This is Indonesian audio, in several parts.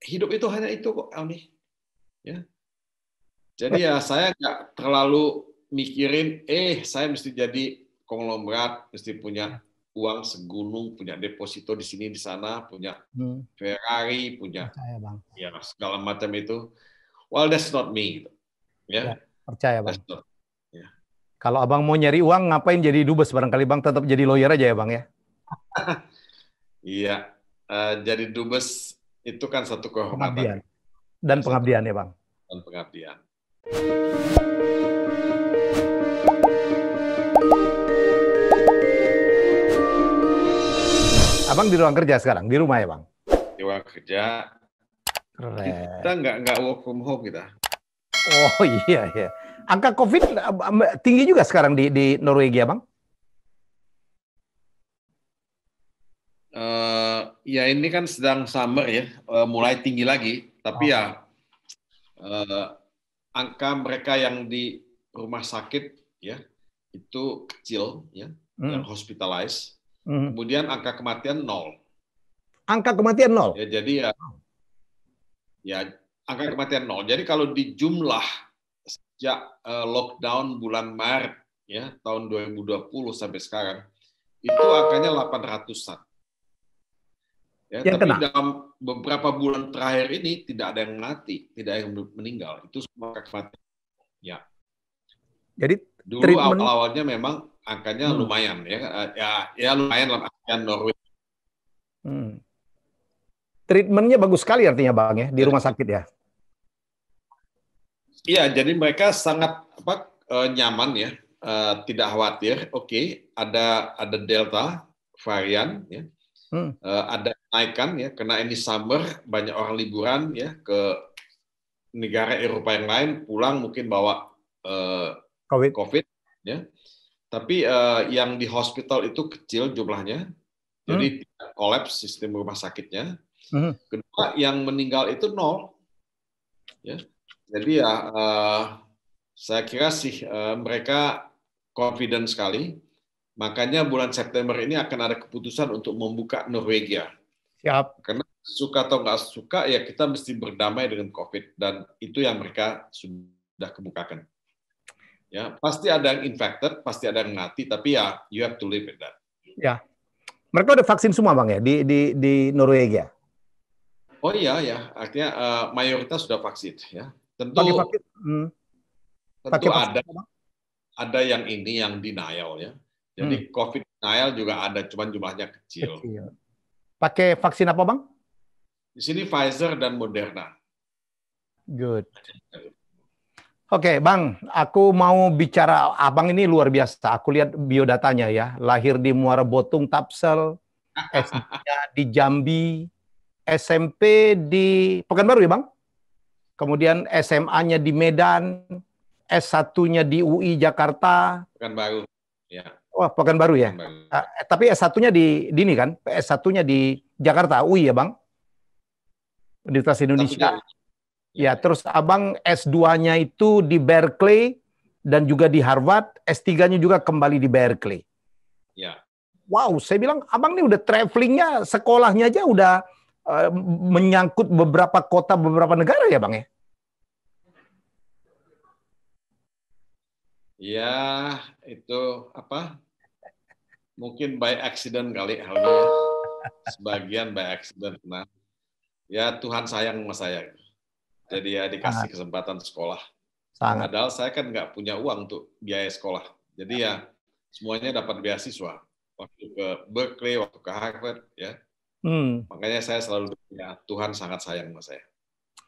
hidup itu hanya itu kok, Almi. Ya. Jadi ya saya nggak terlalu mikirin, saya mesti jadi konglomerat, mesti punya uang segunung, punya deposito di sini di sana, punya Ferrari, punya ya segala macam itu. Well, that's not me. Ya, percaya Bang. Ya. Kalau Abang mau nyari uang, ngapain jadi dubes barangkali Bang, tetap jadi lawyer aja ya Bang ya. Iya, jadi dubes itu kan satu kehormatan. Dan pengabdian ya Bang. Dan pengabdian. Abang di ruang kerja sekarang, di rumah ya Bang? Di ruang kerja. Keren. Kita nggak work from home kita. Oh iya. Angka COVID tinggi juga sekarang di Norwegia Bang? Ya ini kan sedang summer ya, mulai tinggi lagi. Tapi angka mereka yang di rumah sakit ya itu kecil ya, yang hospitalized. Kemudian angka kematian 0. Angka kematian 0? Ya jadi ya angka kematian 0. Jadi kalau dijumlah sejak lockdown bulan Maret ya tahun 2020 sampai sekarang itu angkanya 800-an. Ya, tapi dalam beberapa bulan terakhir ini tidak ada yang mati, tidak ada yang meninggal. Itu semua kematian. Ya. Jadi dulu awal-awalnya memang angkanya lumayan ya lumayan lah angka Norwegia. Treatmentnya bagus sekali artinya Bang ya di rumah sakit ya. Iya, jadi mereka sangat nyaman ya, tidak khawatir. Oke, ada Delta varian ya. Ada kenaikan ya, karena ini summer banyak orang liburan ya ke negara Eropa yang lain, pulang mungkin bawa COVID ya. Tapi yang di hospital itu kecil jumlahnya, jadi tidak kolaps sistem rumah sakitnya. Kedua, yang meninggal itu 0 ya. Jadi ya saya kira sih mereka confident sekali. Makanya bulan September ini akan ada keputusan untuk membuka Norwegia. Siap. Karena suka atau nggak suka, ya kita mesti berdamai dengan COVID. Dan itu yang mereka sudah kemukakan. Ya, pasti ada yang infected, pasti ada yang mati, tapi ya you have to live with that. Ya, mereka udah vaksin semua Bang ya di Norwegia? Oh iya, artinya mayoritas sudah vaksin. Ya. Tentu ada yang ini yang denial ya. Jadi COVID denial juga ada, cuman jumlahnya kecil. Pakai vaksin apa Bang? Di sini Pfizer dan Moderna. Good. Oke, Bang, aku mau bicara Abang ini luar biasa. Aku lihat biodatanya ya. Lahir di Muara Botung, Tapsel, SD-nya di Jambi, SMP di Pekanbaru ya Bang? Kemudian SMA-nya di Medan, S1-nya di UI Jakarta. Pekanbaru, ya. Wah, Pekanbaru ya. Tapi S1-nya di ini kan, S1-nya di Jakarta, UI ya Bang? Universitas Indonesia. Ya, terus Abang S2-nya itu di Berkeley dan juga di Harvard, S3-nya juga kembali di Berkeley. Ya. Wow, saya bilang Abang ini udah travelingnya, sekolahnya aja udah menyangkut beberapa kota, beberapa negara ya Bang ya? Ya, itu apa? Mungkin by accident kali halnya ya. Sebagian by accident. Nah, ya Tuhan sayang sama saya. Jadi ya dikasih kesempatan sekolah. Padahal saya kan nggak punya uang untuk biaya sekolah. Jadi ya semuanya dapat beasiswa. Waktu ke Berkeley, waktu ke Harvard, ya. Makanya saya selalu ya Tuhan sangat sayang sama saya.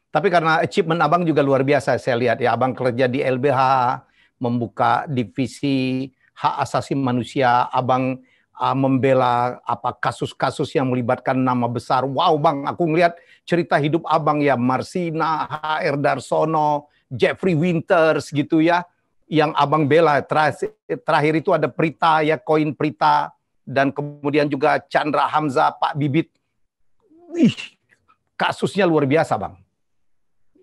Tapi karena achievement Abang juga luar biasa, saya lihat ya. Abang kerja di LBH, membuka divisi hak asasi manusia, Abang membela kasus-kasus yang melibatkan nama besar. Wow Bang, aku ngelihat cerita hidup Abang ya, Marsina, HR Darsono, Jeffrey Winters gitu ya, yang Abang bela. Terakhir itu ada Prita ya, Koin Prita, dan kemudian juga Chandra Hamzah, Pak Bibit. Kasusnya luar biasa Bang.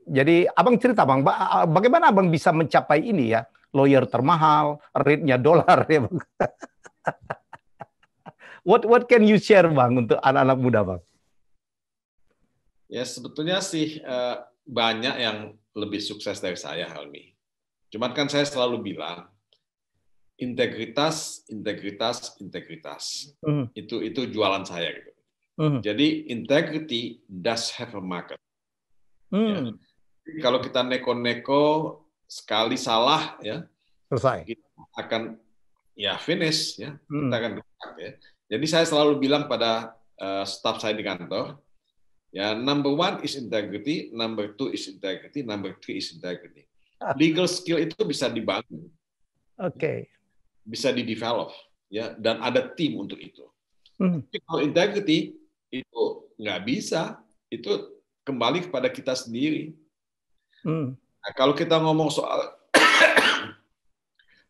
Jadi Abang cerita Bang, bagaimana Abang bisa mencapai ini ya? Lawyer termahal, rate-nya dolar ya Bang. What can you share Bang untuk anak-anak muda Bang? Ya sebetulnya sih banyak yang lebih sukses dari saya, Helmi. Cuman kan saya selalu bilang integritas, integritas, integritas. Itu jualan saya gitu. Jadi integrity does have a market. Ya. Kalau kita neko-neko sekali salah, ya selesai. Kita akan ya finish, ya kita akan rusak, ya. Jadi saya selalu bilang pada staff saya di kantor, ya number one is integrity, number two is integrity, number three is integrity. Legal skill itu bisa dibangun, bisa di-develop, ya, dan ada tim untuk itu. Tapi kalau integrity itu nggak bisa, itu kembali kepada kita sendiri. Nah, kalau kita ngomong soal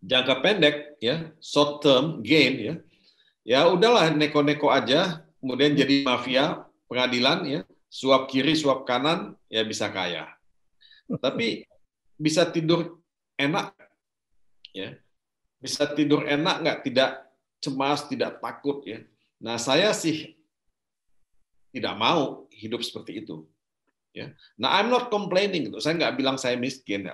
jangka pendek, ya short term gain, ya udahlah neko-neko aja, kemudian jadi mafia pengadilan, ya suap kiri suap kanan, ya bisa kaya. Tapi bisa tidur enak, ya bisa tidur enak nggak? Tidak cemas, tidak takut, ya. Nah saya sih tidak mau hidup seperti itu, ya. Nah I'm not complaining, gitu. Saya nggak bilang saya miskin,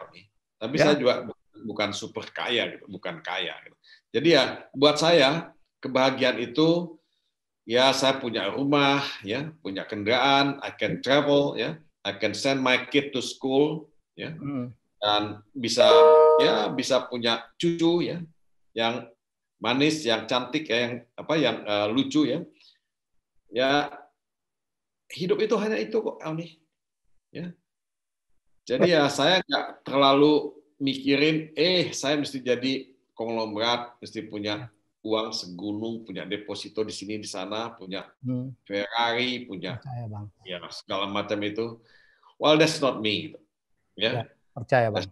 tapi saya juga bukan super kaya, gitu, bukan kaya. Gitu. Jadi ya buat saya kebahagiaan itu ya saya punya rumah, ya punya kendaraan, I can travel, ya I can send my kid to school, ya dan bisa punya cucu, ya yang manis, yang cantik, ya yang lucu, ya hidup itu hanya itu kok, Almi, ya. Jadi ya saya nggak terlalu mikirin, saya mesti jadi konglomerat, mesti punya uang segunung, punya deposito di sini di sana, punya Ferrari, punya ya segala macam itu. Well, that's not me, ya. Percaya, Bang.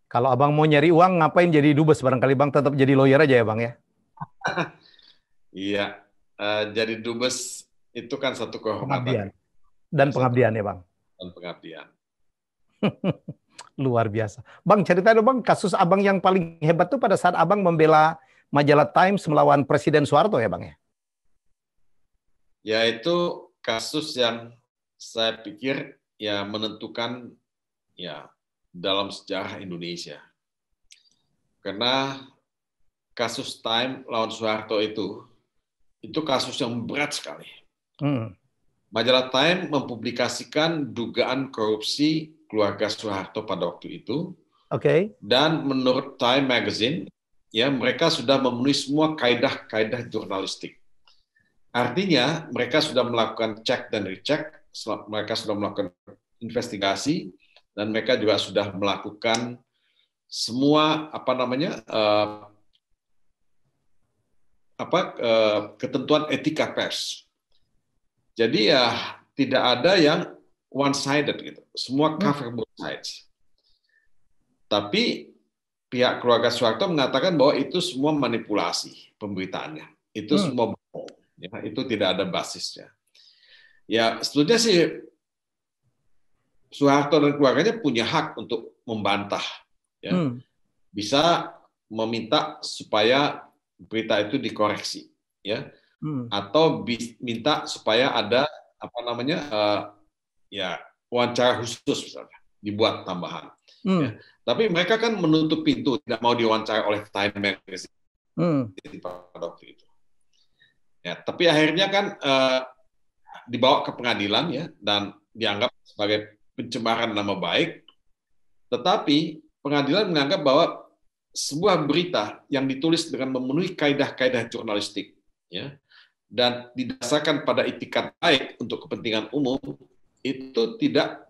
Kalau Abang mau nyari uang, ngapain jadi dubes? Barangkali Bang tetap jadi lawyer aja ya, Bang, ya? Iya, jadi dubes itu kan satu kehormatan. Dan pengabdian ya, Bang? Dan pengabdian. Luar biasa. Bang, cerita dong, Bang, kasus Abang yang paling hebat tuh pada saat Abang membela majalah Times melawan Presiden Soeharto ya, Bang, ya? Ya, itu kasus yang saya pikir ya menentukan ya dalam sejarah Indonesia. Karena kasus Time lawan Soeharto itu kasus yang berat sekali. Majalah Time mempublikasikan dugaan korupsi keluarga Soeharto pada waktu itu. Dan menurut Time Magazine, ya mereka sudah memenuhi semua kaidah-kaidah jurnalistik. Artinya mereka sudah melakukan cek dan recheck, mereka sudah melakukan investigasi, dan mereka juga sudah melakukan semua ketentuan etika pers. Jadi ya tidak ada yang one-sided gitu, semua cover both sides. Tapi pihak keluarga Soeharto mengatakan bahwa itu semua manipulasi pemberitaannya, itu semua bohong, ya, itu tidak ada basisnya. Ya sebetulnya sih Soeharto dan keluarganya punya hak untuk membantah, ya. Bisa meminta supaya berita itu dikoreksi, ya, atau minta supaya ada ya wawancara khusus misalnya dibuat tambahan. Ya. Tapi mereka kan menutup pintu, tidak mau diwawancara oleh Time Magazine pada waktu itu. Ya, tapi akhirnya kan dibawa ke pengadilan, ya, dan dianggap sebagai pencemaran nama baik. Tetapi pengadilan menganggap bahwa sebuah berita yang ditulis dengan memenuhi kaidah-kaidah jurnalistik, ya, dan didasarkan pada itikat baik untuk kepentingan umum, itu tidak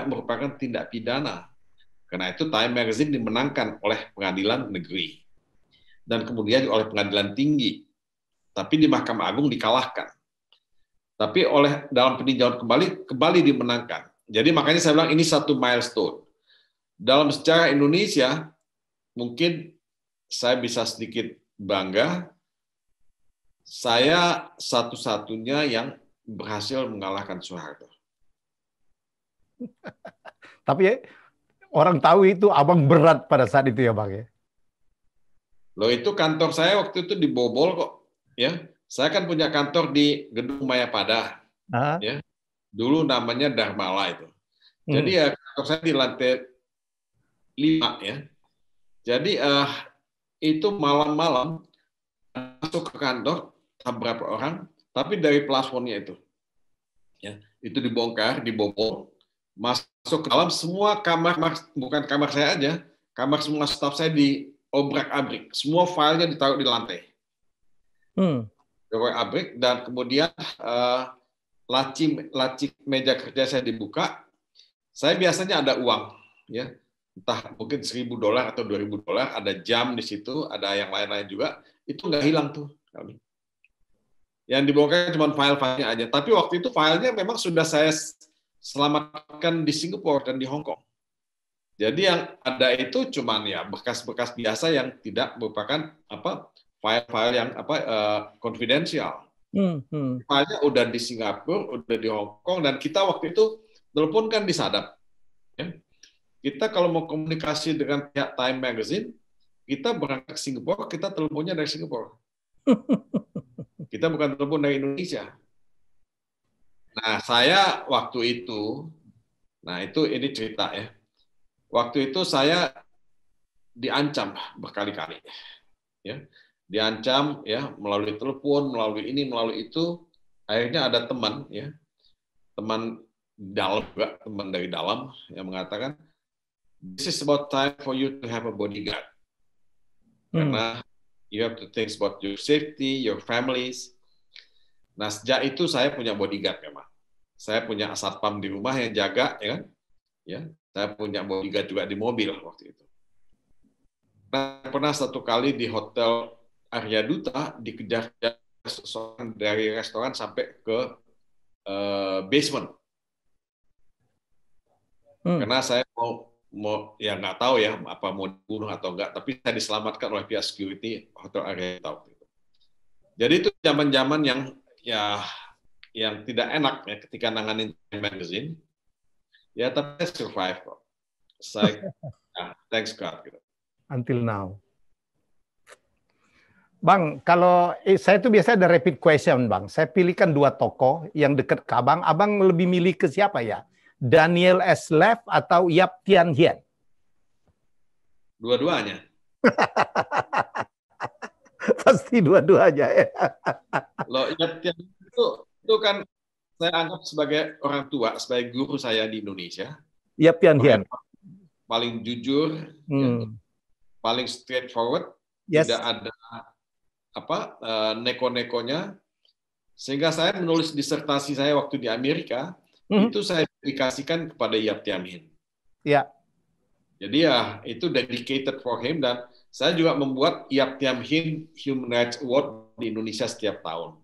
merupakan tindak pidana. Karena itu Time Magazine dimenangkan oleh pengadilan negeri dan kemudian oleh pengadilan tinggi. Tapi di Mahkamah Agung dikalahkan. Tapi dalam peninjauan kembali dimenangkan. Jadi makanya saya bilang ini satu milestone. Dalam sejarah Indonesia, mungkin saya bisa sedikit bangga, saya satu-satunya yang berhasil mengalahkan Soeharto. Tapi orang tahu itu Abang berat pada saat itu ya, Bang, ya? Loh, itu kantor saya waktu itu dibobol kok, ya. Saya kan punya kantor di Gedung Mayapada, ya. Dulu namanya Dharmala itu. Jadi ya kantor saya di lantai 5 ya. Jadi itu malam-malam masuk ke kantor beberapa orang, tapi dari plafonnya itu, ya itu dibobol, masuk ke dalam semua kamar, bukan kamar saya aja, kamar semua staf saya diobrak-abrik, semua filenya ditaruh di lantai, diobrak-abrik, dan kemudian laci meja kerja saya dibuka. Saya biasanya ada uang, ya, entah mungkin $1.000 atau $2.000, ada jam di situ, ada yang lain-lain juga, itu nggak hilang tuh kami. Yang dibongkar cuma file-filenya aja. Tapi waktu itu filenya memang sudah saya selamatkan di Singapura dan di Hong Kong. Jadi yang ada itu cuma ya bekas-bekas biasa yang tidak merupakan file-file yang konfidensial. Filenya udah di Singapura, udah di Hong Kong, dan kita waktu itu telepon kan di Sadap. Ya. Kita kalau mau komunikasi dengan pihak Time Magazine, kita berangkat ke Singapura, kita teleponnya dari Singapura. Kita bukan telepon dari Indonesia. Nah, saya waktu itu, ini cerita ya. Waktu itu saya diancam berkali-kali, ya, diancam ya melalui telepon, melalui ini, melalui itu. Akhirnya ada teman, ya, teman dalam juga, teman dari dalam yang mengatakan, this is about time for you to have a bodyguard. Karena you have to think about your safety, your families. Nah, sejak itu saya punya bodyguard memang. Saya punya satpam di rumah yang jaga, ya kan? Ya, saya punya bodyguard juga di mobil waktu itu. Nah, pernah satu kali di Hotel Arya Duta dikejar seseorang dari restoran sampai ke basement. Karena saya mau ya nggak tahu ya apa mau dibunuh atau enggak, tapi saya diselamatkan oleh pihak security Hotel Arya Duta. Jadi itu zaman-zaman yang tidak enak ya ketika nanganin Time Magazine. Ya tapi saya survive kok. Saya thanks God gitu. Until now. Bang, kalau saya itu biasa ada rapid question, Bang. Saya pilihkan 2 tokoh yang dekat ke Abang. Abang lebih milih ke siapa ya? Daniel S. Lev atau Yap Tian Hien? Dua-duanya. Pasti dua-duanya ya. Loh, Yap Tian itu kan saya anggap sebagai orang tua, sebagai guru saya di Indonesia. Yap Tian Hien. Paling jujur, ya, paling straightforward, tidak ada neko-nekonya. Sehingga saya menulis disertasi saya waktu di Amerika, itu saya dedikasikan kepada Yap Tian Hien. Ya. Jadi ya itu dedicated for him, dan saya juga membuat Yap Tian Hien Human Rights Award di Indonesia setiap tahun.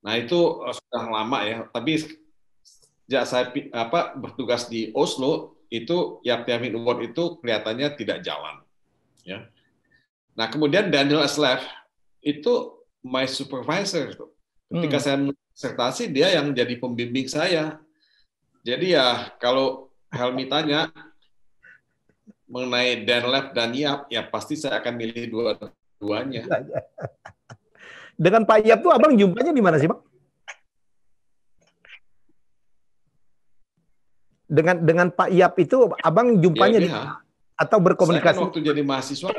Nah itu sudah lama ya, tapi sejak saya bertugas di Oslo itu Yap Tian Hien Award itu kelihatannya tidak jalan. Ya. Nah kemudian Daniel S. Lev itu my supervisor. Ketika saya menulis disertasi, dia yang jadi pembimbing saya. Jadi ya kalau Helmi tanya mengenai Daniel Lev dan Yap, ya pasti saya akan milih dua-duanya. Dengan Pak Yap tuh Abang jumpanya di mana sih, Bang? Dengan Pak Yap itu Abang jumpanya di atau berkomunikasi? Saya kan waktu jadi mahasiswa,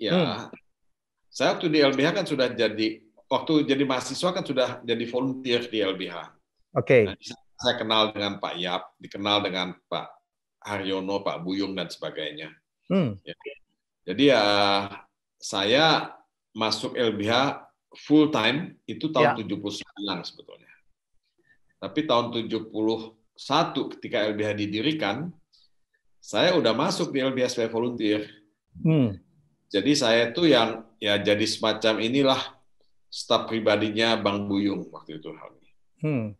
ya, saya waktu di LBH kan sudah waktu jadi mahasiswa kan sudah jadi volunteer di LBH. Oke. Nah, saya kenal dengan Pak Yap, dikenal dengan Pak Haryono, Pak Buyung dan sebagainya. Ya. Jadi ya saya masuk LBH full time itu tahun 79 sebetulnya. Tapi tahun 71 ketika LBH didirikan, saya udah masuk di LBH sebagai volunteer. Jadi saya itu yang ya jadi semacam inilah staf pribadinya Bang Buyung waktu itu.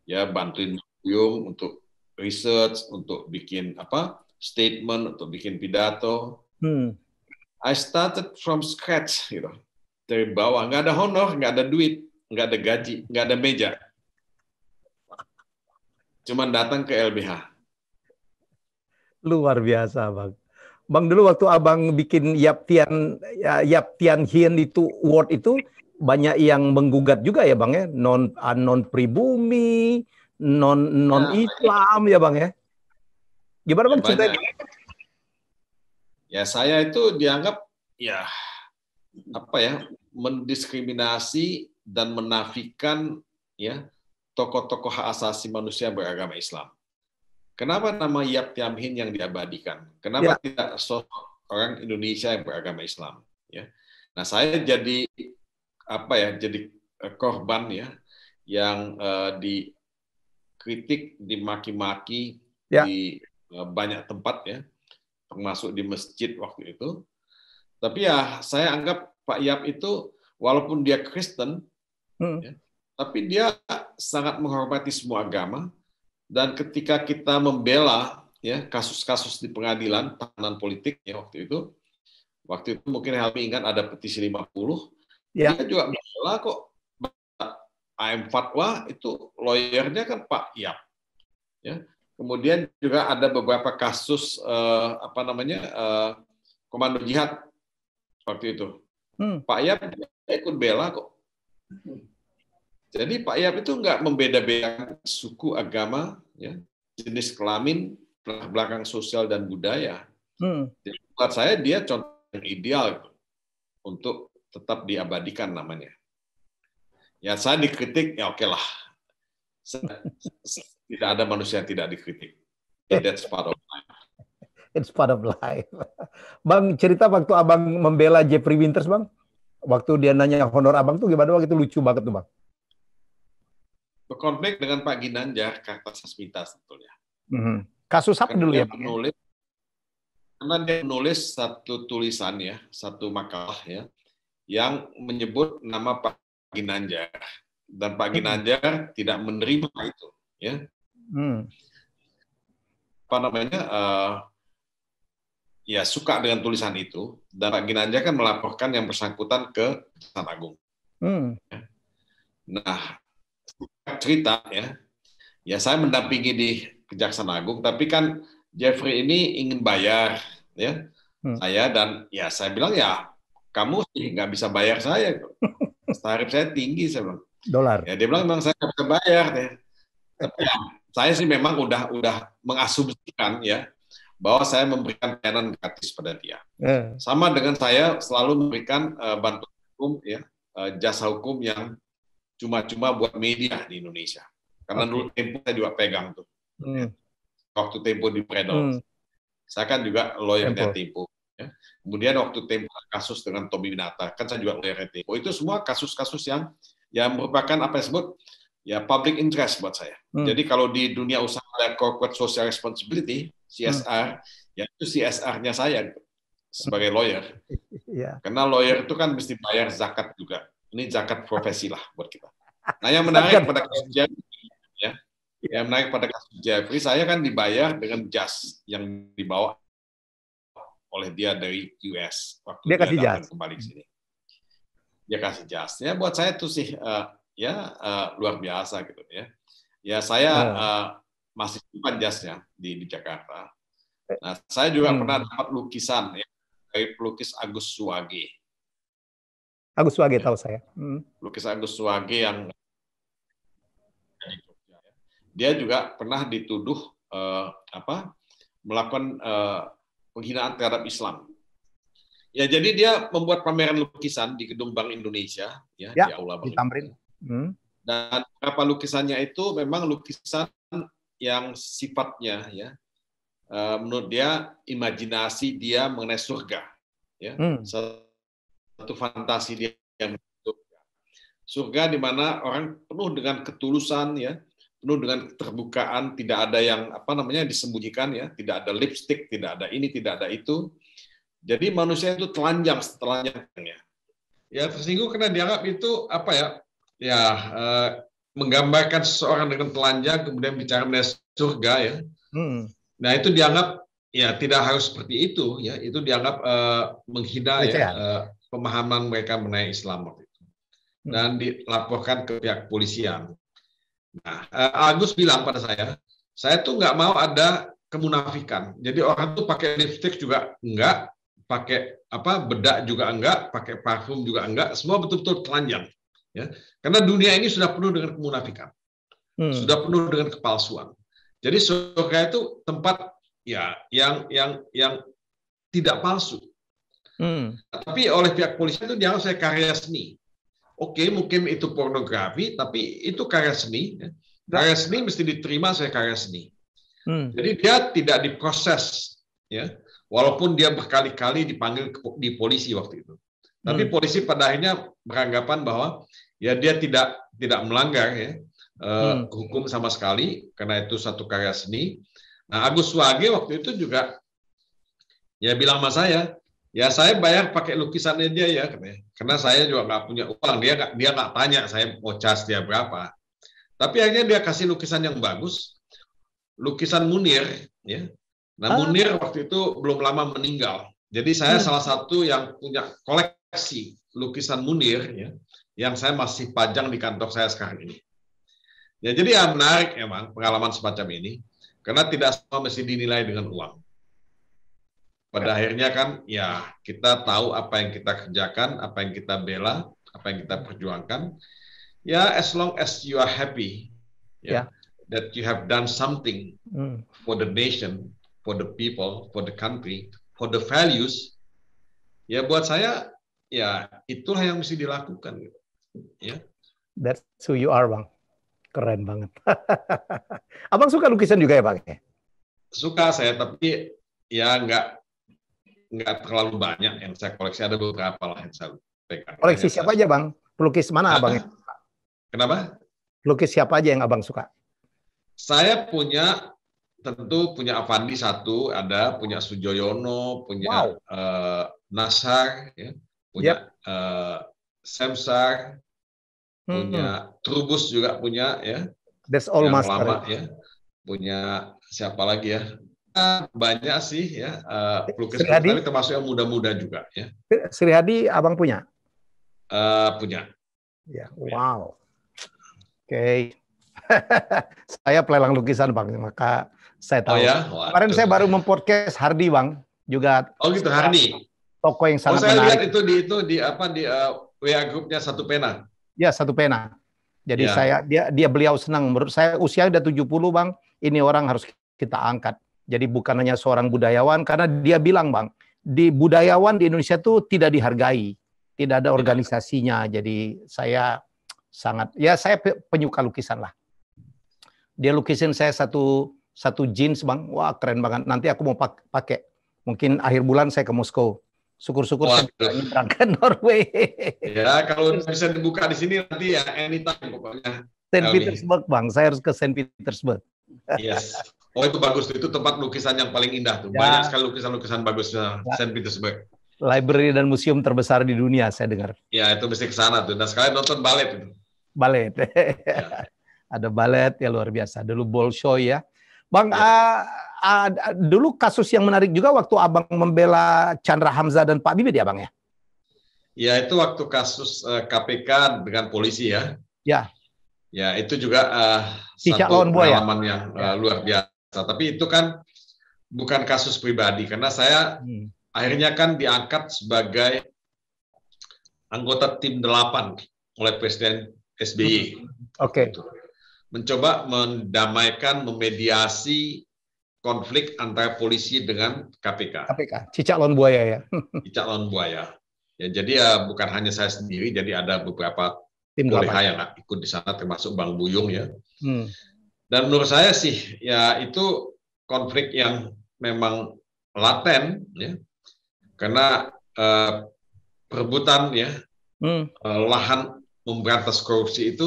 Ya bantuin Buyung untuk research, untuk bikin statement, untuk bikin pidato. I started from scratch gitu. Dari bawah, nggak ada honor, nggak ada duit, nggak ada gaji, nggak ada meja. Cuman datang ke LBH. Luar biasa, Bang. Bang, dulu waktu Abang bikin Yap Tian Hien itu award itu banyak yang menggugat juga ya, Bang ya, non pribumi, non Islam ya Bang ya. Gimana Bang ceritanya? Ya saya itu dianggap ya apa ya, mendiskriminasi dan menafikan ya tokoh-tokoh hak asasi manusia beragama Islam. Kenapa nama Yap Thiam Hien yang diabadikan? Kenapa tidak sosok orang Indonesia yang beragama Islam? Ya, nah saya jadi apa ya? Jadi korban ya, yang dikritik, dimaki-maki di banyak tempat ya, termasuk di masjid waktu itu. Tapi ya saya anggap Pak Yap itu walaupun dia Kristen, ya, tapi dia sangat menghormati semua agama. Dan ketika kita membela ya kasus-kasus di pengadilan tahanan politik ya waktu itu mungkin Helmi ingat ada petisi 50, dia juga membela kok. AM Fatwa itu lawyernya kan Pak Yap. Ya. Kemudian juga ada beberapa kasus komando jihad waktu itu. Pak Yap ikut bela kok. Jadi Pak Yap itu nggak membeda-bedakan suku, agama, ya, jenis kelamin, latar belakang sosial dan budaya. Jadi buat saya dia contoh yang ideal gitu, untuk tetap diabadikan namanya. Ya saya dikritik, ya oke lah. Tidak ada manusia yang tidak dikritik. That's part of life. It's part of life. Bang, cerita waktu Abang membela Jeffrey Winters, Bang. Waktu dia nanya honor Abang tuh gimana, Bang? Itu lucu banget tuh, Bang. Berkonflik dengan Pak Ginanjar Kartasasmita sebetulnya. Kasus apa dulu ya? Karena dia menulis satu tulisan ya, satu makalah ya, yang menyebut nama Pak Ginanjar, dan Pak Ginanjar tidak menerima itu, ya. Ya suka dengan tulisan itu, dan Pak Ginanjar kan melaporkan yang bersangkutan ke Kejaksaan Agung. Nah, cerita ya saya mendampingi di Kejaksaan Agung, tapi kan Jeffrey ini ingin bayar ya saya, dan ya saya bilang ya kamu sih nggak bisa bayar saya, tarif saya tinggi, saya bilang. Dolar. Ya dia bilang memang saya nggak bisa bayar deh. Tapi ya, saya sih memang udah mengasumsikan ya bahwa saya memberikan pelayanan gratis pada dia. Sama dengan saya selalu memberikan bantuan hukum ya, jasa hukum yang cuma-cuma buat media di Indonesia. Karena dulu Tempo saya juga pegang tuh. Waktu Tempo di Predol. Saya kan juga lawyer-nya Tempo. Ya. Kemudian waktu Tempo kasus dengan Tommy Winata, kan saya juga lawyer Tempo. Itu semua kasus-kasus yang merupakan apa yang disebut ya public interest buat saya. Jadi kalau di dunia usaha ada corporate social responsibility, CSR, ya itu CSR-nya saya sebagai lawyer. Karena lawyer itu kan mesti bayar zakat juga. Ini zakat profesi lah buat kita. Nah, yang menarik pada kasus Jeffrey, ya, yang menarik pada kasus Jeffrey, saya kan dibayar dengan jas yang dibawa oleh dia dari US waktu dia datang kembali ke sini. Dia kasih jas. Ya buat saya itu sih luar biasa gitu ya. Ya saya masih simpan jasnya di Jakarta. Nah, saya juga pernah dapat lukisan ya, dari pelukis Agus Suwage. Agus Suwage tahu saya. Lukis Agus Suwage yang dia juga pernah dituduh melakukan penghinaan terhadap Islam. Ya jadi dia membuat pameran lukisan di Gedung Bank Indonesia ya di Aula Bank Indonesia. Dan beberapa lukisannya itu memang lukisan yang sifatnya ya menurut dia imajinasi dia mengenai surga ya. Satu fantasi dia yang surga di mana orang penuh dengan ketulusan ya, penuh dengan keterbukaan, tidak ada yang disembunyikan ya, tidak ada lipstick, tidak ada ini, tidak ada itu. Jadi manusia itu telanjang setelanjangnya. Ya tersinggung karena dianggap itu menggambarkan seseorang dengan telanjang kemudian bicara mengenai surga ya. Nah itu dianggap ya tidak harus seperti itu ya, itu dianggap menghina pemahaman mereka mengenai Islam waktu itu, dan dilaporkan ke pihak kepolisian. Nah, Agus bilang pada saya tuh nggak mau ada kemunafikan. Jadi orang tuh pakai lipstick juga enggak, pakai bedak juga enggak, pakai parfum juga enggak, semua betul-betul telanjang. Ya, karena dunia ini sudah penuh dengan kemunafikan. sudah penuh dengan kepalsuan. Jadi surga itu tempat ya yang tidak palsu. Tapi oleh pihak polisi itu dianggap saya karya seni. Oke, mungkin itu pornografi, tapi itu karya seni. Karya seni mesti diterima saya karya seni. Jadi dia tidak diproses, ya, walaupun dia berkali-kali dipanggil di polisi waktu itu. Tapi polisi pada akhirnya beranggapan bahwa ya dia tidak melanggar ya hukum sama sekali karena itu satu karya seni. Nah, Agus Wage waktu itu juga ya bilang sama saya, ya saya bayar pakai lukisannya dia ya, karena saya juga nggak punya uang. Dia nggak tanya saya mau cas dia berapa. Tapi akhirnya dia kasih lukisan yang bagus. Lukisan Munir, ya. Nah, Munir waktu itu belum lama meninggal. Jadi saya salah satu yang punya koleksi lukisan Munir, ya, yang saya masih pajang di kantor saya sekarang ini. Ya, jadi ya menarik emang pengalaman semacam ini, karena tidak semua mesti dinilai dengan uang. Pada akhirnya kan, ya kita tahu apa yang kita kerjakan, apa yang kita bela, apa yang kita perjuangkan. Ya, as long as you are happy, ya. That you have done something for the nation, for the people, for the country, for the values, ya buat saya, ya itulah yang mesti dilakukan. Gitu. Ya. That's who you are, Bang. Keren banget. Abang suka lukisan juga ya, Bang? Suka saya, tapi ya nggak terlalu banyak yang saya koleksi. Ada beberapa lah yang saya pegang. Koleksi siapa aja, Bang? Pelukis mana Abang? Kenapa? Pelukis siapa aja yang Abang suka? Saya tentu punya Avandi satu, ada punya Sujoyono, punya Nasar, ya, punya Samsar, punya Trubus juga punya, ya. That's all yang master. Lama, ya. Punya siapa lagi ya? Banyak sih ya pelukis, tapi termasuk yang muda-muda juga, ya. Sri Hadi Abang punya? Punya. Ya, wow. Oke. Saya pelelang lukisan, Bang, maka saya tahu. Oh ya? Kemarin saya baru mempodcast Hardi, Bang, juga. Oh gitu, Hardi. Toko yang sangat saya menarik. Lihat di WA grupnya Satu Pena. Ya, Satu Pena. Jadi dia beliau senang. Menurut saya usia udah 70, Bang. Ini orang harus kita angkat. Jadi bukan hanya seorang budayawan, karena dia bilang, Bang, di budayawan di Indonesia itu tidak dihargai, tidak ada organisasinya. Jadi saya saya penyuka lukisan lah. Dia lukisin saya satu jeans, Bang. Wah, keren banget. Nanti aku mau pakai. Mungkin akhir bulan saya ke Moskow. Syukur-syukur saya bisa nyebrang ke Norway. Ya, kalau bisa dibuka di sini nanti ya anytime pokoknya. St. Petersburg, Bang. Saya harus ke St. Petersburg. Yes. Oh, itu bagus. Itu tempat lukisan yang paling indah tuh. Banyak sekali lukisan-lukisan bagusnya St. Petersburg. Library dan museum terbesar di dunia, saya dengar. Ya, itu mesti ke sana tuh. Dan sekalian nonton balet itu. Balet. Ya. Ada balet ya, luar biasa. Dulu Bolshoi ya. Bang, dulu kasus yang menarik juga waktu Abang membela Chandra Hamzah dan Pak Bibit ya, Bang ya? Ya, itu waktu kasus KPK dengan polisi ya. Ya. Ya, itu juga satu pengalaman yang luar biasa. Tapi itu kan bukan kasus pribadi, karena saya akhirnya kan diangkat sebagai anggota tim 8 oleh Presiden SBY. Oke. Mencoba mendamaikan, memediasi konflik antara polisi dengan KPK. Cicak lawan buaya ya. Cicak lawan buaya. Ya, jadi ya bukan hanya saya sendiri, jadi ada beberapa tim kolega yang ikut di sana, termasuk Bang Buyung ya. Dan menurut saya sih ya itu konflik yang memang laten ya, karena perebutan ya lahan memberantas korupsi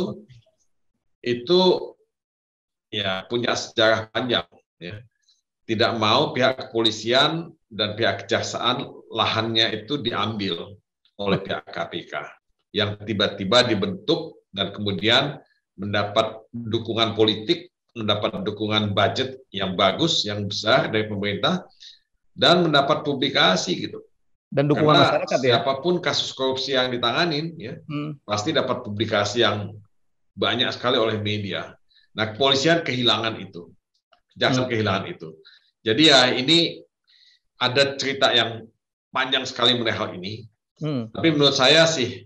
itu ya punya sejarah panjang ya. Tidak mau pihak kepolisian dan pihak kejaksaan lahannya itu diambil oleh pihak KPK yang tiba-tiba dibentuk dan kemudian mendapat dukungan politik, mendapat dukungan budget yang bagus, yang besar dari pemerintah, dan mendapat publikasi gitu. Dan dukungan masyarakat ya. Siapapun kasus korupsi yang ditanganin ya pasti dapat publikasi yang banyak sekali oleh media. Nah, kepolisian kehilangan itu, kejaksaan kehilangan itu. Jadi ya ini ada cerita yang panjang sekali mengenai hal ini. Tapi menurut saya sih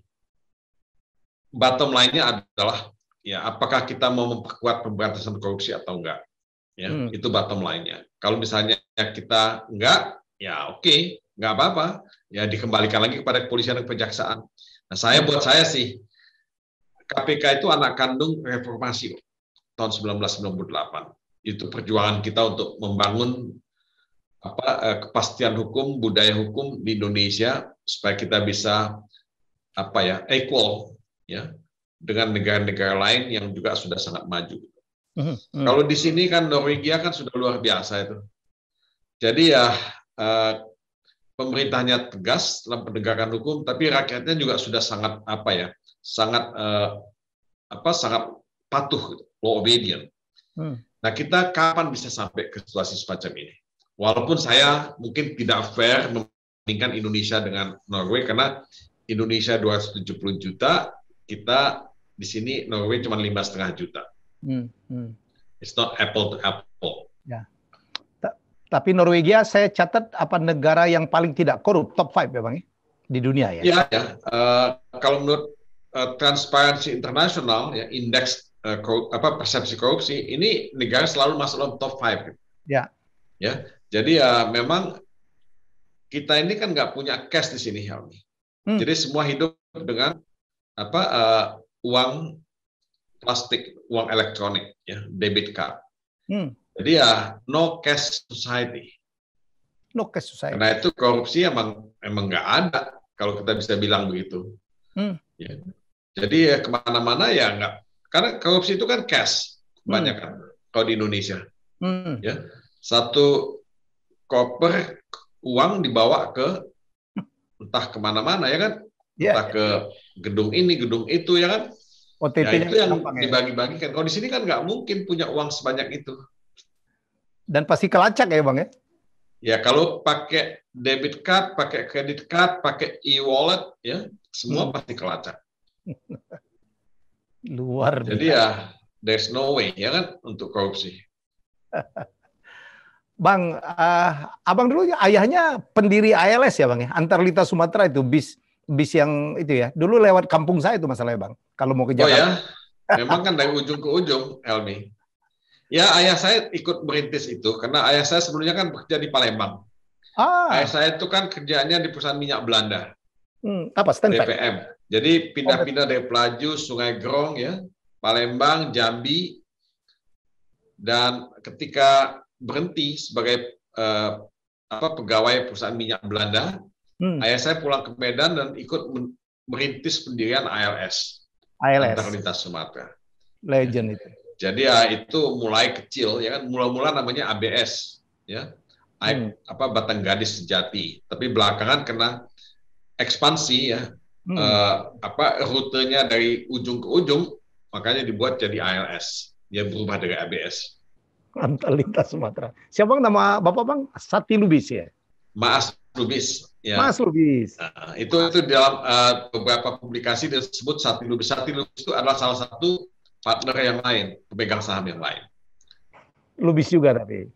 bottom line-nya adalah ya apakah kita mau memperkuat pemberantasan korupsi atau enggak. Ya, itu bottom line-nya. Kalau misalnya kita enggak, ya oke, enggak apa-apa. Ya dikembalikan lagi kepada kepolisian dan kejaksaan. Nah, buat saya sih, KPK itu anak kandung reformasi tahun 1998. Itu perjuangan kita untuk membangun kepastian hukum, budaya hukum di Indonesia supaya kita bisa equal ya dengan negara-negara lain yang juga sudah sangat maju. Kalau di sini kan Norwegia kan sudah luar biasa itu. Jadi ya pemerintahnya tegas dalam penegakan hukum, tapi rakyatnya juga sudah sangat sangat patuh, law obedient. Nah, kita kapan bisa sampai ke situasi semacam ini? Walaupun saya mungkin tidak fair membandingkan Indonesia dengan Norway karena Indonesia 270 juta, kita di sini Norway cuma 5,5 juta. It's not apple to apple. Ya. Tapi Norwegia saya catat negara yang paling tidak korup, top 5 ya Bang di dunia ya. Iya ya. Kalau menurut Transparency International ya, indeks persepsi korupsi, ini negara selalu masuk dalam top 5. Gitu. Ya. Ya. Jadi ya memang kita ini kan nggak punya cash di sini Helmi. Jadi semua hidup dengan uang plastik, uang elektronik, ya, debit card. Jadi ya no cash society. No cash society. Karena itu korupsi emang nggak ada kalau kita bisa bilang begitu. Ya. Jadi ya kemana-mana ya nggak. Karena korupsi itu kan cash banyak kan kalau di Indonesia. Ya, satu koper uang dibawa ke entah kemana-mana ya kan, entah ke gedung ini, gedung itu ya kan. Ya itu yang dibagi-bagikan. Kalau di sini kan nggak mungkin punya uang sebanyak itu. Dan pasti kelacak ya Bang ya? Ya kalau pakai debit card, pakai credit card, pakai e-wallet, ya semua pasti kelacak. Luar biasa. Jadi ya there's no way ya kan untuk korupsi. Bang, abang dulu ayahnya pendiri ALS ya Bang ya, Antar Lintas Sumatera itu bis yang itu ya. Dulu lewat kampung saya itu masalahnya Bang. Kalau mau ke Jakarta. Oh ya, memang kan dari ujung ke ujung, Helmi. Ya ayah saya ikut merintis itu karena ayah saya sebelumnya kan bekerja di Palembang. Ayah saya itu kan kerjanya di perusahaan minyak Belanda. Apa? Stanford? DPM. Jadi pindah-pindah dari Pelaju, Sungai Grong ya, Palembang, Jambi, dan ketika berhenti sebagai pegawai perusahaan minyak Belanda, ayah saya pulang ke Medan dan ikut merintis pendirian ALS. Antar Lintas Sumatera. Legend itu. Jadi ya itu mulai kecil ya kan, mula-mula namanya ABS ya, Batang Gadis Sejati. Tapi belakangan kena ekspansi ya, rutenya dari ujung ke ujung, makanya dibuat jadi ALS. Dia berubah dari ABS. Antar Lintas Sumatera. Siapa nama Bapak Bang? Sati Lubis ya? Mas Lubis. Ya. Mas Lubis. Nah, itu dalam beberapa publikasi disebut Sati Lubis. Sati Lubis itu adalah salah satu partner yang lain, pemegang saham yang lain. Lubis juga tapi.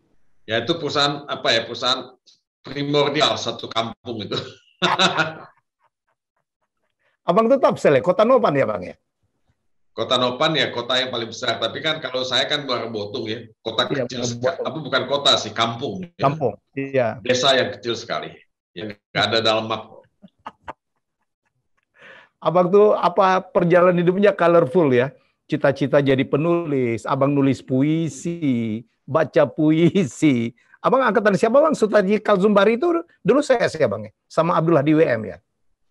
Ya itu perusahaan perusahaan primordial satu kampung itu. Abang tetap selek Kota Nopan ya Bang ya? Kota Nopan ya kota yang paling besar, tapi kan kalau saya kan Muara Botung ya, kota kecil sekali, bukan kota sih, kampung. Kampung, ya. Desa yang kecil sekali, yang nggak ada dalam map. Abang tuh perjalanan hidupnya colorful ya, cita-cita jadi penulis, abang nulis puisi, baca puisi. Abang angkatan siapa Bang? Sutarji Kalzumbari itu dulu saya Bang ya, sama Abdul Hadi WM ya?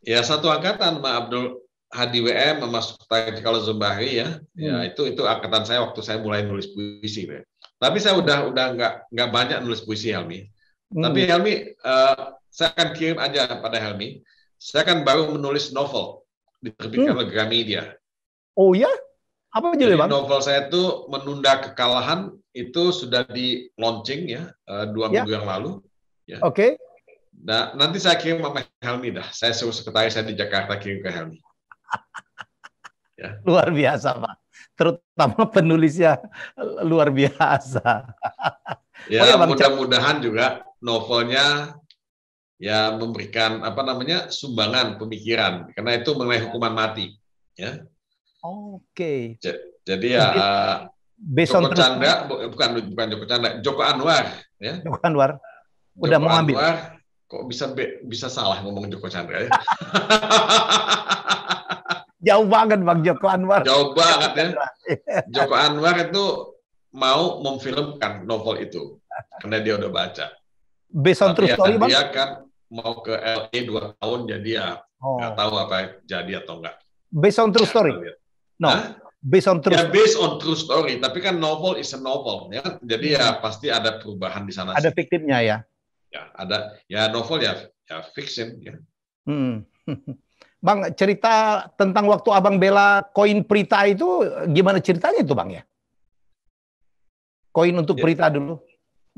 Ya satu angkatan sama Abdul Hadi WM masuk kalau Zumbari ya, ya itu angkatan saya waktu saya mulai nulis puisi. Ya. Tapi saya udah nggak banyak nulis puisi Helmi. Tapi Helmi, saya akan kirim aja pada Helmi. Saya kan baru menulis novel diterbitkan oleh Gramedia. Oh ya? Apa judulnya Bang? Novel saya itu Menunda Kekalahan itu sudah di launching ya 2 minggu yang lalu. Ya. Oke. Nah nanti saya kirim sama Helmi dah. Saya suruh sekretaris saya di Jakarta kirim ke Helmi. Ya. Luar biasa Pak, terutama penulisnya luar biasa. Ya mudah-mudahan juga novelnya ya memberikan sumbangan pemikiran karena itu mengenai hukuman mati. Ya. Oke. Jadi ya Joko Chandra, bukan Joko Chandra, Joko Anwar, ya. Joko Anwar udah Joko mau ambil. Anwar, kok bisa salah ngomong Joko Chandra ya? Jauh banget Bang Joko Anwar. Jauh banget ya. Joko Anwar itu mau memfilmkan novel itu karena dia udah baca. Based on true story, Bang? Dia kan mau ke LA 2 tahun, jadi ya nggak tahu apa jadi atau enggak. Based on true story? No. Based on true story. Based on true story, tapi kan novel is a novel ya. Jadi ya pasti ada perubahan di sana. Ada fiktifnya ya. Ya, ada ya novel ya fiction ya. Bang, cerita tentang waktu Abang bela koin Prita itu gimana ceritanya itu, Bang ya? Koin untuk Prita dulu.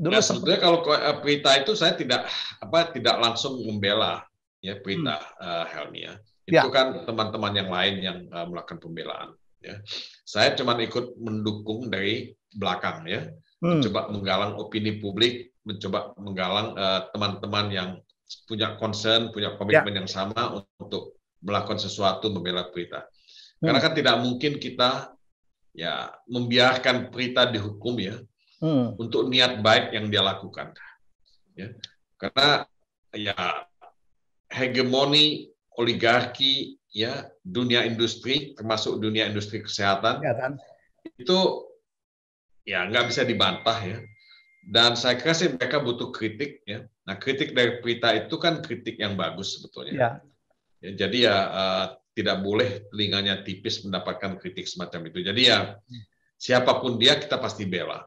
Nah, sebetulnya kalau Prita itu saya tidak langsung membela ya Prita, Helmi ya. Itu kan teman-teman yang lain yang melakukan pembelaan ya. Saya cuma ikut mendukung dari belakang ya. Mencoba menggalang opini publik, mencoba menggalang teman-teman yang punya concern, punya komitmen yang sama untuk melakukan sesuatu membela Prita. Karena kan tidak mungkin kita ya membiarkan Prita dihukum ya. Untuk niat baik yang dia lakukan, ya. Karena ya hegemoni oligarki ya dunia industri termasuk dunia industri kesehatan itu ya nggak bisa dibantah ya. Dan saya kira sih mereka butuh kritik ya. Nah kritik dari Prita itu kan kritik yang bagus sebetulnya. Ya, jadi ya tidak boleh telinganya tipis mendapatkan kritik semacam itu. Jadi ya siapapun dia kita pasti bela.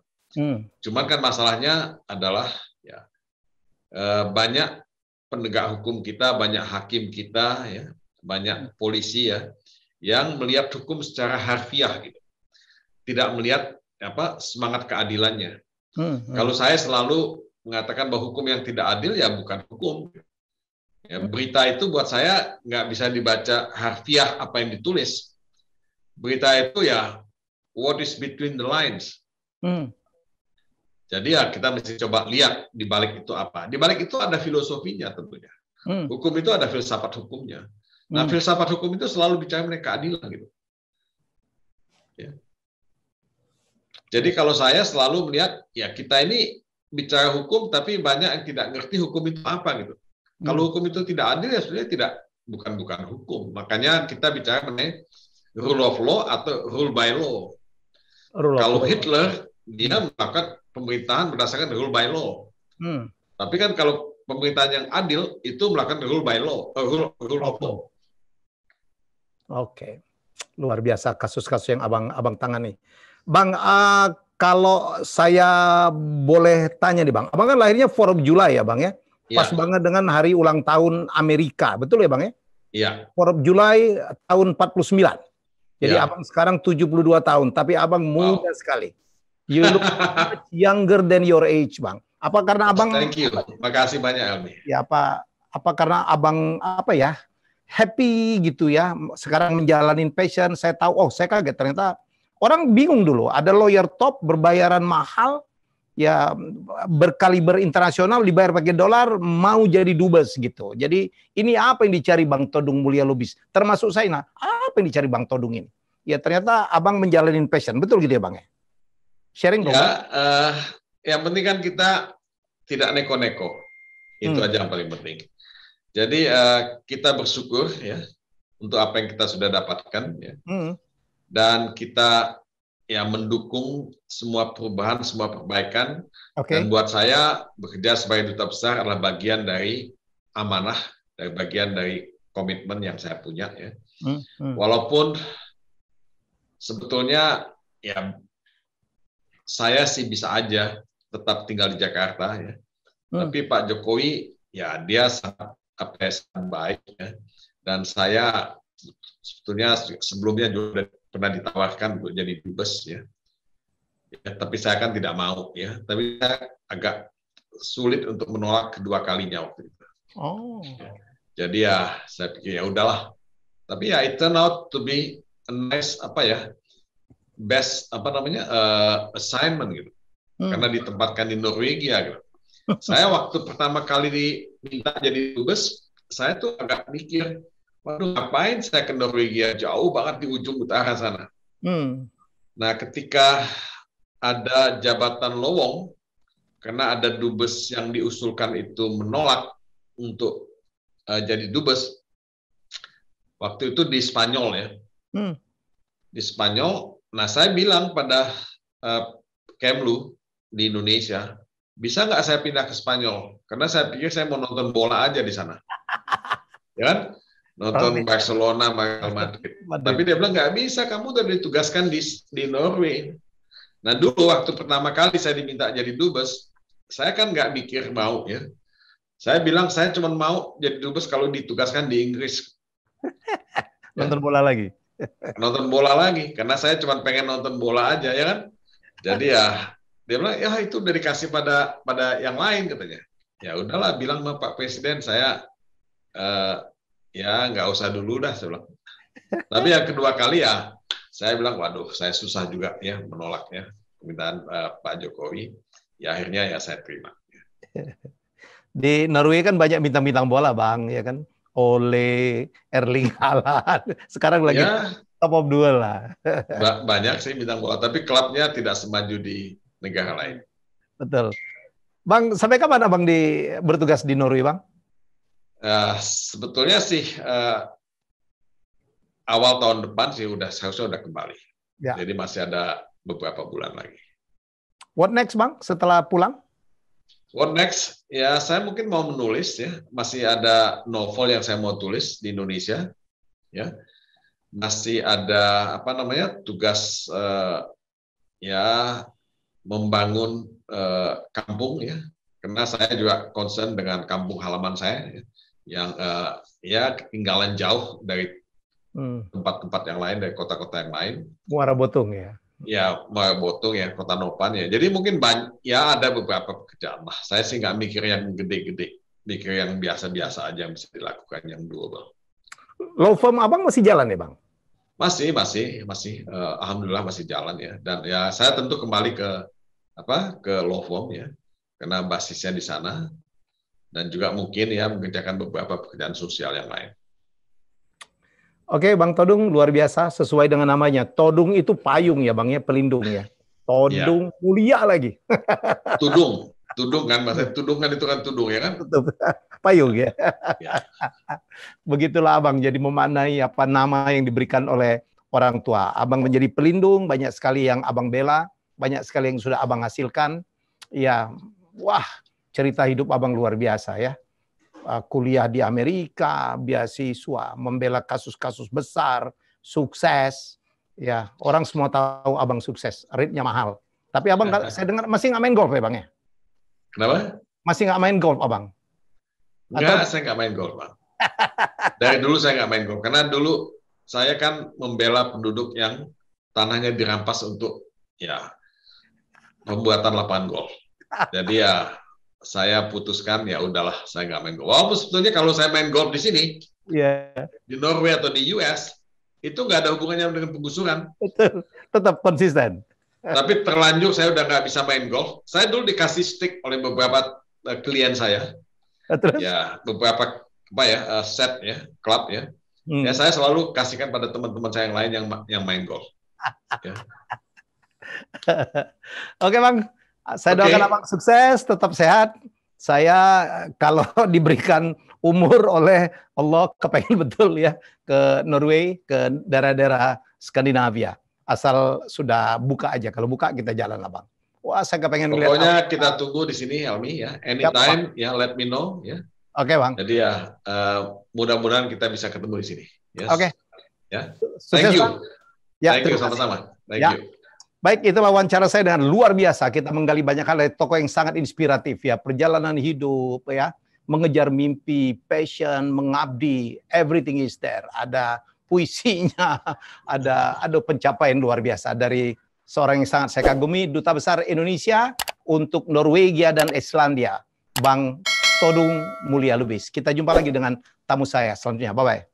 Cuman kan masalahnya adalah ya banyak penegak hukum kita, banyak hakim kita, ya, banyak polisi ya yang melihat hukum secara harfiah gitu, tidak melihat semangat keadilannya. Kalau saya selalu mengatakan bahwa hukum yang tidak adil ya bukan hukum. Ya, berita itu buat saya nggak bisa dibaca harfiah apa yang ditulis. Berita itu ya what is between the lines. Jadi ya kita mesti coba lihat di balik itu apa. Di balik itu ada filosofinya tentunya. Hukum itu ada filsafat hukumnya. Nah filsafat hukum itu selalu bicara mengenai keadilan gitu. Ya. Jadi kalau saya selalu melihat ya kita ini bicara hukum tapi banyak yang tidak ngerti hukum itu apa gitu. Kalau hukum itu tidak adil ya sebenarnya bukan hukum. Makanya kita bicara mengenai rule of law atau rule by law. Kalau Hitler dia melakukan pemerintahan berdasarkan rule by law. Tapi kan kalau pemerintahan yang adil itu melakukan rule by law, rule of law. Oke, luar biasa kasus-kasus yang abang tangani. Bang, kalau saya boleh tanya nih Bang, Abang kan lahirnya 4 Juli ya Bang ya? Pas banget dengan hari ulang tahun Amerika, betul ya Bang ya? Iya. 4 Juli tahun 49. Jadi Abang sekarang 72 tahun, tapi Abang muda sekali. You look much younger than your age, Bang. Apa karena Abang? Thank you. Makasih banyak, Elmi. Ya apa karena Abang happy gitu ya. Sekarang menjalanin passion. Saya tahu, saya kaget ternyata orang bingung dulu. Ada lawyer top berbayaran mahal, ya berkaliber internasional dibayar pakai dolar, mau jadi dubes gitu. Jadi ini apa yang dicari Bang Todung Mulia Lubis? Termasuk saya, apa yang dicari Bang Todung ini? Ya ternyata Abang menjalanin passion, betul gitu ya Bang ya? Sharing dong. Yang penting kan kita tidak neko-neko. Itu aja yang paling penting. Jadi kita bersyukur ya untuk apa yang kita sudah dapatkan ya. Dan kita ya mendukung semua perubahan, semua perbaikan. Dan buat saya bekerja sebagai duta besar adalah bagian dari amanah, bagian dari komitmen yang saya punya ya. Walaupun sebetulnya ya saya sih bisa aja tetap tinggal di Jakarta ya. Tapi Pak Jokowi ya dia sangat baik ya. Dan saya sebetulnya sebelumnya juga pernah ditawarkan untuk jadi dubes ya. Tapi saya kan tidak mau ya. Tapi saya agak sulit untuk menolak kedua kalinya waktu itu. Jadi ya saya pikir ya udahlah. Tapi ya it turned out to be a nice best assignment gitu. Karena ditempatkan di Norwegia gitu. Saya waktu pertama kali diminta jadi dubes, saya tuh agak mikir, waduh ngapain saya ke Norwegia, jauh banget di ujung utara sana. Nah, ketika ada jabatan lowong, karena ada dubes yang diusulkan itu menolak untuk jadi dubes, waktu itu di Spanyol ya. Di Spanyol, nah saya bilang pada Kemlu di Indonesia, bisa nggak saya pindah ke Spanyol? Karena saya pikir saya mau nonton bola aja di sana. Ya kan? Nonton Barcelona, Madrid. Tapi dia bilang nggak bisa, kamu udah ditugaskan di Norway. Nah dulu waktu pertama kali saya diminta jadi dubes, saya kan nggak mikir mau ya. Saya bilang saya cuma mau jadi dubes kalau ditugaskan di Inggris. Nonton bola lagi. Nonton bola lagi, karena saya cuma pengen nonton bola aja ya kan. Jadi ya dia bilang ya itu udah dikasih pada yang lain katanya. Ya udahlah, bilang sama Pak Presiden saya ya nggak usah dulu dah, saya bilang. Tapi yang kedua kali ya saya bilang waduh saya susah juga ya menolaknya permintaan Pak Jokowi. Ya akhirnya ya saya terima. Di Norway kan banyak bintang-bintang bola Bang, ya kan? Ole, Erling Haaland. Sekarang lagi Ya, top of duel lah. banyak sih bintang bola, tapi klubnya tidak semaju di negara lain. Betul. Bang, sampai kapan Abang bertugas di Norway, Bang? Sebetulnya sih awal tahun depan sih harusnya udah kembali. Ya. Jadi masih ada beberapa bulan lagi. What next, Bang, setelah pulang? What next? Ya, saya mungkin mau menulis ya. Masih ada novel yang saya mau tulis di Indonesia. Ya, masih ada tugas ya membangun kampung ya. Karena saya juga concern dengan kampung halaman saya ya, yang ya ketinggalan jauh dari tempat-tempat yang lain, dari kota-kota yang lain. Muara Botung ya. Ya, Muara Botung ya, Kota Nopan ya. Jadi mungkin ya ada beberapa pekerjaan lah. Saya sih nggak mikir yang gede-gede, mikir yang biasa-biasa aja yang bisa dilakukan, yang doable. Law firm Abang masih jalan ya, Bang? Masih. Alhamdulillah masih jalan ya. Dan ya saya tentu kembali ke law firm ya, karena basisnya di sana. Dan juga mungkin ya mengerjakan beberapa pekerjaan sosial yang lain. Oke, Bang Todung, luar biasa. Sesuai dengan namanya. Todung itu payung ya, Bang, ya, pelindung ya. Todung ya. Mulia lagi. Tudung kan, maksudnya tudung kan itu kan tudung ya kan? Payung ya. Begitulah Abang, jadi memaknai apa nama yang diberikan oleh orang tua. Abang menjadi pelindung, banyak sekali yang Abang bela, banyak sekali yang sudah Abang hasilkan. Ya, wah, cerita hidup Abang luar biasa ya. Kuliah di Amerika, beasiswa, membela kasus-kasus besar, sukses. Ya, orang semua tahu Abang sukses, rate-nya mahal. Tapi Abang, saya dengar masih nggak main golf ya, Bang ya? Kenapa? Masih nggak main golf, Abang? Enggak, saya nggak main golf, Bang. Dari dulu saya nggak main golf, karena dulu saya kan membela penduduk yang tanahnya dirampas untuk ya pembuatan lapangan golf. Jadi ya saya putuskan ya udahlah saya nggak main golf. Walaupun sebetulnya kalau saya main golf di sini, di Norway atau di US, itu nggak ada hubungannya dengan penggusuran. Tetap konsisten. Tapi terlanjur saya udah nggak bisa main golf. Saya dulu dikasih stick oleh beberapa klien saya. Terus? Ya beberapa set ya, klub ya. Ya saya selalu kasihkan pada teman-teman saya yang lain yang main golf. Ya. Oke Bang. Saya doakan Abang sukses, tetap sehat. Saya kalau diberikan umur oleh Allah kepengen betul ya ke Norway, ke daerah-daerah Skandinavia. Asal sudah buka aja. Kalau buka kita jalan lah Bang. Wah, saya kepengen lihat. Pokoknya kita tunggu di sini Helmi ya. Anytime ya, let me know ya. Oke Bang. Jadi ya mudah-mudahan kita bisa ketemu di sini. Yes. Oke. Ya. Sukses, Thank you. Bang. Ya, thank you sama-sama. Thank you. Baik, itulah wawancara saya dengan luar biasa. Kita menggali banyak hal dari tokoh yang sangat inspiratif ya, perjalanan hidup ya, mengejar mimpi, passion, mengabdi, everything is there. Ada puisinya, ada pencapaian luar biasa dari seorang yang sangat saya kagumi, Duta Besar Indonesia untuk Norwegia dan Islandia, Bang Todung Mulya Lubis. Kita jumpa lagi dengan tamu saya selanjutnya. Bye-bye.